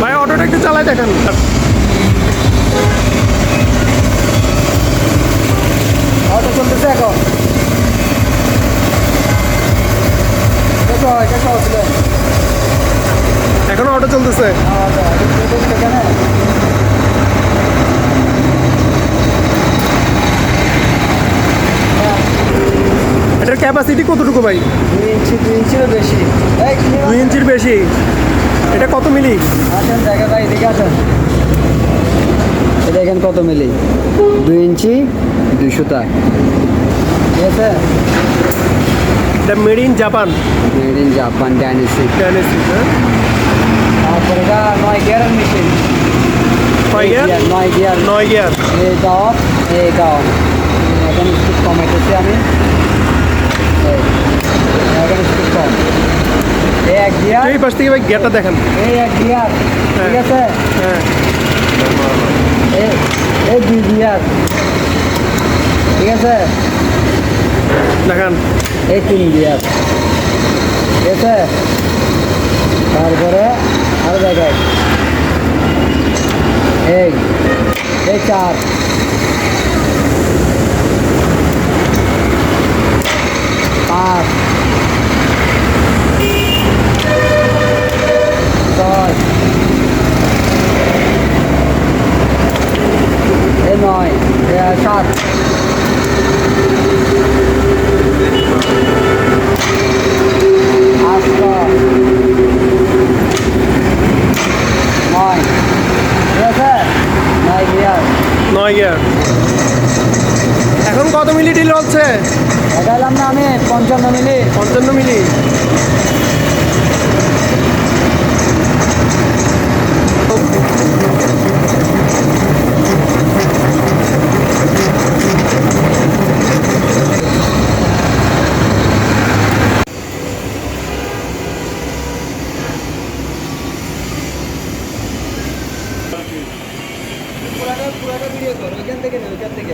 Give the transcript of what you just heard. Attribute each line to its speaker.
Speaker 1: ভাই অটোটা একটু চালায় দেখেন।
Speaker 2: অটো চলতেছে এখন।
Speaker 1: এখনো অটো চলতেছে। এটার ক্যাপাসিটি কতটুকু ভাই?
Speaker 2: 2 ইঞ্চিরও বেশি।
Speaker 1: 2 ইঞ্চির বেশি। এটা কত মিলি?
Speaker 2: আসেন দেখা ভাই, এদিকে আসেন। এটা এখানে কত মিলি? 2 ইঞ্চি 200 টাকা। ঠিক আছে,
Speaker 1: এটা made in Japan.
Speaker 2: Made in Japan ডাইনাসিক।
Speaker 1: হ্যাঁ।
Speaker 2: তারপরে এটা 9 গিয়ারের মেশিন।
Speaker 1: কয় গিয়ার?
Speaker 2: 9 গিয়ার।
Speaker 1: 9 গিয়ার।
Speaker 2: এটা অফ, এটা অন। এখন স্পিড কমাইতেছি আমি। এখন স্পিড কম। এই 1 গিয়ার।
Speaker 1: এই পাশ থেকে ভাই গিয়ারটা দেখেন।
Speaker 2: এই 1 গিয়ার। ঠিক আছে,
Speaker 1: হ্যাঁ।
Speaker 2: এই 2 গিয়ার। ঠিক আছে,
Speaker 1: দেখেন।
Speaker 2: এই 3 গিয়ার। ঠিক আছে, তারপরে আরো দেখাই। এই 4, 5, 6, এই 9, 7, 8, 9। ঠিক আছে, 9 গিয়ার।
Speaker 1: 9 গিয়ার। এখন কত মিলি ডিল হচ্ছে?
Speaker 2: দেখালাম না আমি 55 মিনিট।
Speaker 1: 55 মিলি।
Speaker 2: পুরাটা ভিডিও করো, ওইখান থেকে না, ওইখান থেকে।